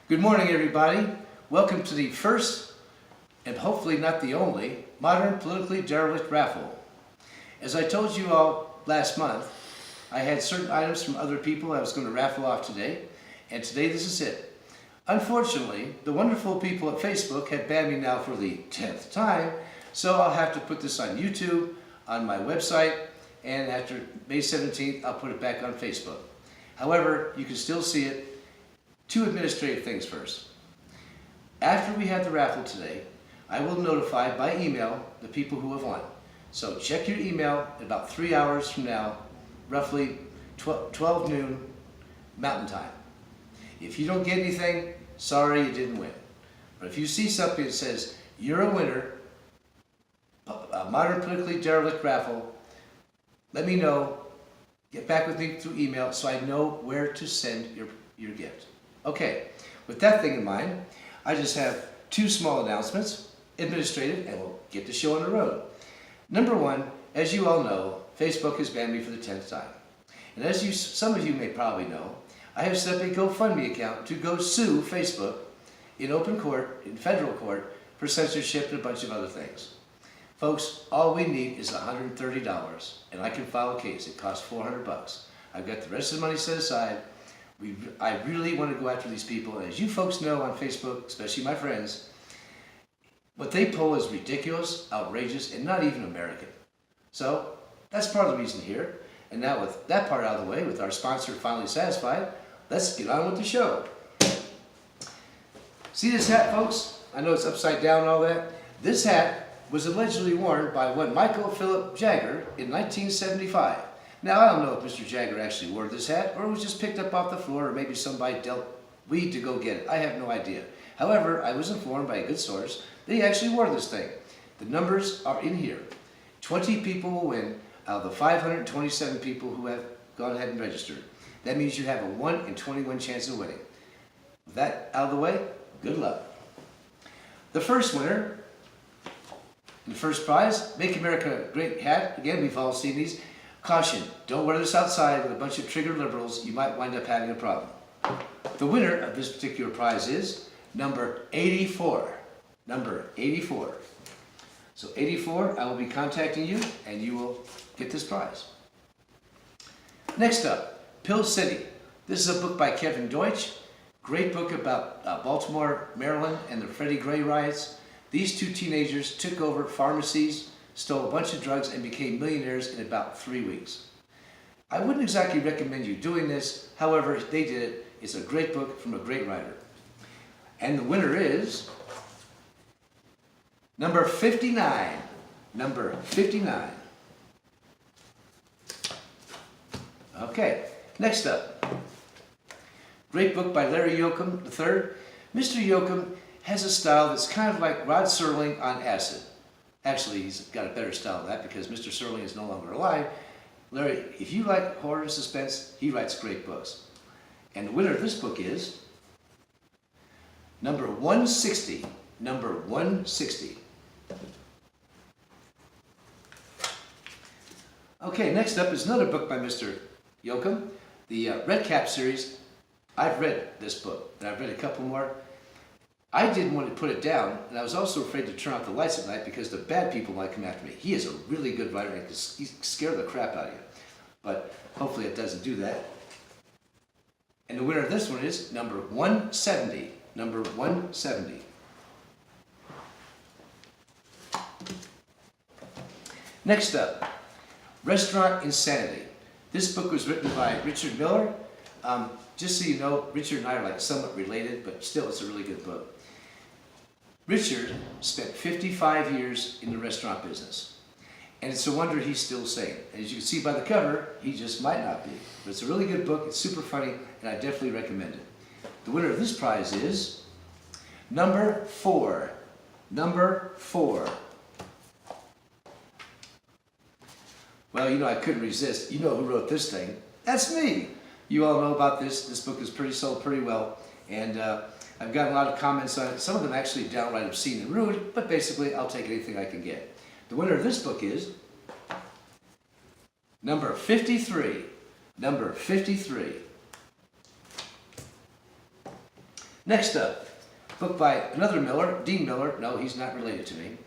Good morning, everybody. Welcome to the first, and hopefully not the only, modern politically derelict raffle. As I told you all last month, I had certain items from other people I was going to raffle off today, and today this is it. Unfortunately, the wonderful people at Facebook have banned me now for the 10th time, so I'll have to put this on YouTube, on my website, and after May 17th, I'll put it back on Facebook. However, you can still see it. Two administrative things first. After we have the raffle today, I will notify by email the people who have won. So check your email about 3 hours from now, roughly 12 noon Mountain Time. If you don't get anything, sorry, you didn't win. But if you see something that says, you're a winner, a modern politically derelict raffle, let me know. Get back with me through email so I know where to send your gift. Okay, with that thing in mind, I just have two small announcements, administrative, and we'll get the show on the road. Number one, as you all know, Facebook has banned me for the 10th time. And as some of you may probably know, I have set up a GoFundMe account to go sue Facebook in open court, in federal court, for censorship and a bunch of other things. Folks, all we need is $130, and I can file a case. It costs $400. I've got the rest of the money set aside. I really want to go after these people, and as you folks know on Facebook, especially my friends, what they pull is ridiculous, outrageous, and not even American. So that's part of the reason here. And now with that part out of the way, with our sponsor finally satisfied, let's get on with the show. See this hat, folks? I know it's upside down and all that. This hat was allegedly worn by one Michael Philip Jagger in 1975. Now, I don't know if Mr. Jagger actually wore this hat, or it was just picked up off the floor, or maybe somebody dealt weed to go get it. I have no idea. However, I was informed by a good source that he actually wore this thing. The numbers are in here. 20 people will win out of the 527 people who have gone ahead and registered. That means you have a 1 in 21 chance of winning. With that out of the way, good luck. The first winner, the first prize, Make America Great hat. Again, we've all seen these. Caution, don't wear this outside with a bunch of triggered liberals. You might wind up having a problem. The winner of this particular prize is number 84. Number 84. So 84, I will be contacting you and you will get this prize. Next up, Pill City. This is a book by Kevin Deutsch. Great book about Baltimore, Maryland and the Freddie Gray riots. These two teenagers took over pharmacies, stole a bunch of drugs, and became millionaires in about 3 weeks. I wouldn't exactly recommend you doing this. However, they did it. It's a great book from a great writer. And the winner is number 59. Number 59. Okay, next up. Great book by Larry Yoakum III. Mr. Yoakum has a style that's kind of like Rod Serling on acid. Actually, he's got a better style than that because Mr. Serling is no longer alive. Larry, if you like horror and suspense, he writes great books. And the winner of this book is number 160. Number 160. Okay, next up is another book by Mr. Yoakum, the Red Cap series. I've read this book, and I've read a couple more. I didn't want to put it down, and I was also afraid to turn off the lights at night because the bad people might come after me. He is a really good writer, and he can scare the crap out of you. But hopefully it doesn't do that. And the winner of this one is number 170. Number 170. Next up, Restaurant Insanity. This book was written by Richard Miller. Just so you know, Richard and I are like somewhat related, but still it's a really good book. Richard spent 55 years in the restaurant business, and it's a wonder he's still sane. And as you can see by the cover, he just might not be. But it's a really good book, it's super funny, and I definitely recommend it. The winner of this prize is number 4. Number 4. Well, you know, I couldn't resist. You know who wrote this thing. That's me. You all know about this. This book is sold pretty well, and I've gotten a lot of comments on it. Some of them actually downright obscene and rude, but basically I'll take anything I can get. The winner of this book is number 53. Number 53. Next up, book by another Miller, Dean Miller. No, he's not related to me.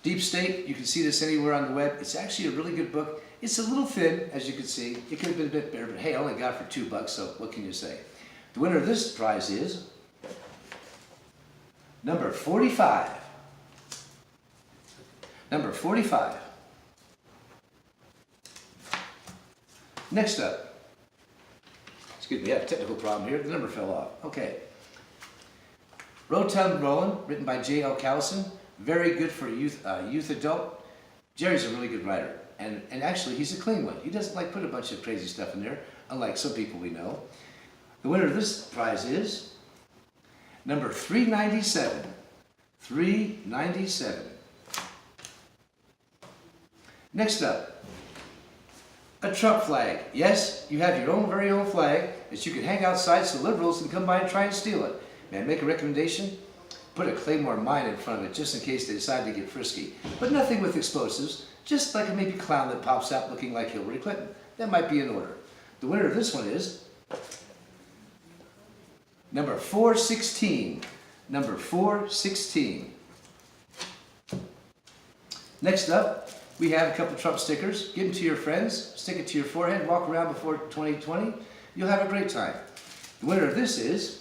Deep State, you can see this anywhere on the web. It's actually a really good book. It's a little thin, as you can see. It could have been a bit better, but hey, I only got it for $2, so what can you say? The winner of this prize is number 45. Number 45. Next up, excuse me, I have a technical problem here. The number fell off. Okay. Road Town Rollin', written by J.L. Callison. Very good for youth adult. Jerry's a really good writer, and actually he's a clean one. He doesn't like put a bunch of crazy stuff in there, unlike some people we know. The winner of this prize is number 397. 397. Next up, a Trump flag. Yes, you have your own very own flag that you can hang outside so liberals can come by and try and steal it. May I make a recommendation? Put a Claymore mine in front of it just in case they decide to get frisky. But nothing with explosives, just like a maybe clown that pops out looking like Hillary Clinton. That might be in order. The winner of this one is number 416. Number 416. Next up, we have a couple Trump stickers. Give them to your friends, stick it to your forehead, walk around before 2020. You'll have a great time. The winner of this is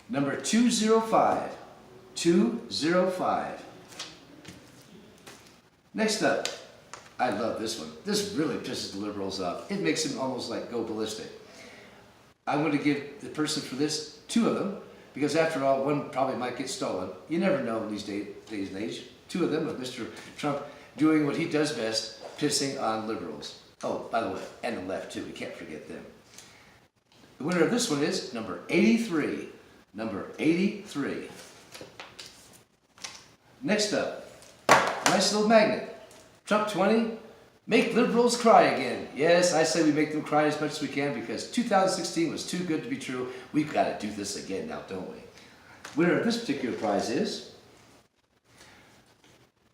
number 205. 205. Next up, I love this one. This really pisses the liberals off. It makes them almost like go ballistic. I'm going to give the person for this 2 of them, because after all, one probably might get stolen. You never know in these days and age. 2 of them of Mr. Trump doing what he does best, pissing on liberals. Oh, by the way, and the left too. We can't forget them. The winner of this one is number 83. Number 83. Next up, nice little magnet. Trump 20, make liberals cry again. Yes, I say we make them cry as much as we can because 2016 was too good to be true. We've got to do this again now, don't we? Winner of this particular prize is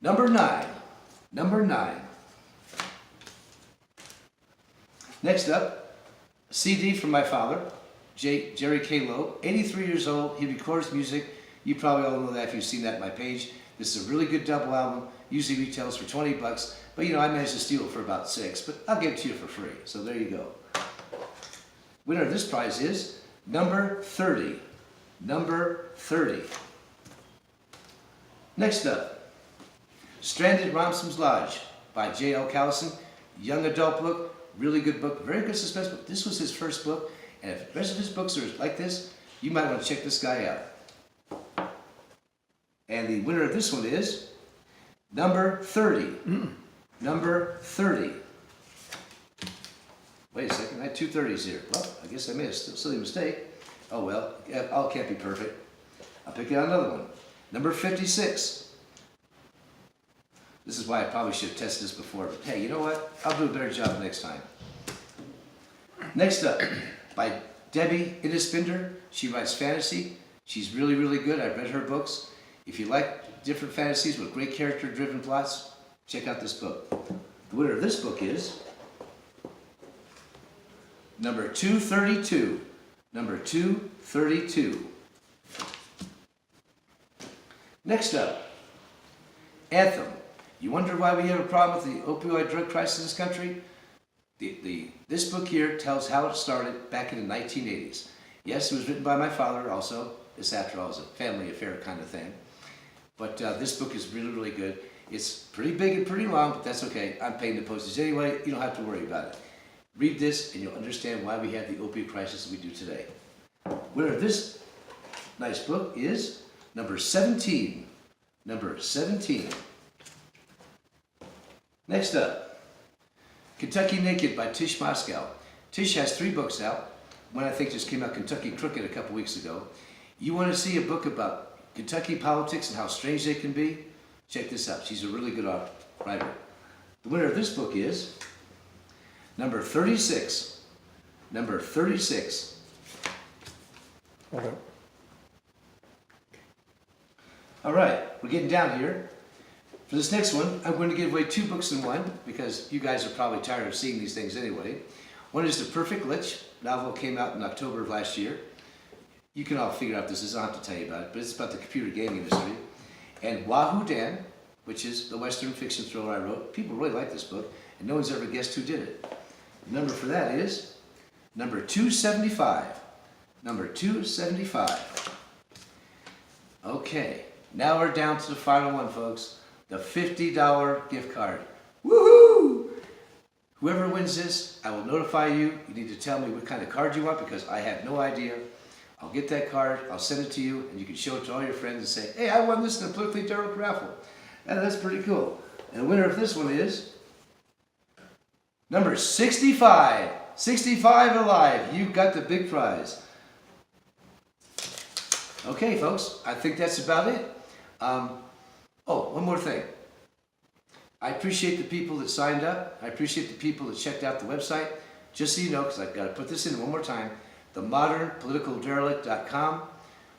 number 9. Number 9. Next up, a CD from my father. Jerry K. Lowe, 83 years old. He records music. You probably all know that if you've seen that on my page. This is a really good double album. Usually retails for $20, but you know I managed to steal it for about $6. But I'll give it to you for free. So there you go. Winner of this prize is number 30. Number 30. Next up, Stranded Romsom's Lodge by J.L. Callison. Young adult book, really good book, very good suspense book. This was his first book. And if the rest of his books are like this, you might want to check this guy out. And the winner of this one is number 30. Number 30. Wait a second, I had 2 30s here. Well, I guess I made a silly mistake. Oh well, all can't be perfect. I'll pick out another one. Number 56. This is why I probably should have tested this before, but hey, you know what? I'll do a better job next time. Next up, by Debbie Innispinder. She writes fantasy. She's really, really good. I've read her books. If you like different fantasies with great character-driven plots, check out this book. The winner of this book is number 232. Number 232. Next up, Anthem. You wonder why we have a problem with the opioid drug crisis in this country? This book here tells how it started back in the 1980s. Yes, it was written by my father also. This, after all, is a family affair kind of thing. But this book is really, really good. It's pretty big and pretty long, but that's okay. I'm paying the postage anyway. You don't have to worry about it. Read this and you'll understand why we have the opioid crisis we do today. Winner of this nice book is number 17. Number 17. Next up, Kentucky Naked by Tish Moscow. Tish has 3 books out. One I think just came out, Kentucky Crooked, a couple weeks ago. You want to see a book about Kentucky politics and how strange they can be? Check this out. She's a really good writer. The winner of this book is number 36. Number 36. Okay. All right, we're getting down here. For this next one, I'm going to give away 2 books in one because you guys are probably tired of seeing these things anyway. One is The Perfect Lich. Novel came out in October of last year. You can all figure out this is, I don't have to tell you about it, but it's about the computer gaming industry. And Wahoo Dan, which is the Western fiction thriller I wrote. People really like this book, and no one's ever guessed who did it. The number for that is number 275. Number 275. Okay, now we're down to the final one, folks. The $50 gift card. Woohoo! Whoever wins this, I will notify you. You need to tell me what kind of card you want because I have no idea. I'll get that card, I'll send it to you, and you can show it to all your friends and say, hey, I won this in a politically derelict raffle. And that's pretty cool. And the winner of this one is number 65. 65 alive. You got the big prize. Okay, folks, I think that's about it. One more thing. I appreciate the people that signed up. I appreciate the people that checked out the website. Just so you know, because I've got to put this in one more time, themodernpoliticalderelict.com.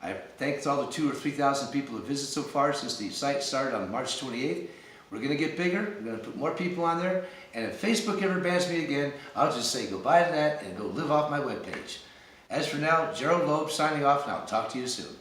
I thank all the 2,000 or 3,000 people who visited so far since the site started on March 28th. We're going to get bigger. We're going to put more people on there. And if Facebook ever bans me again, I'll just say goodbye to that and go live off my webpage. As for now, Gerald Loeb signing off, and I'll talk to you soon.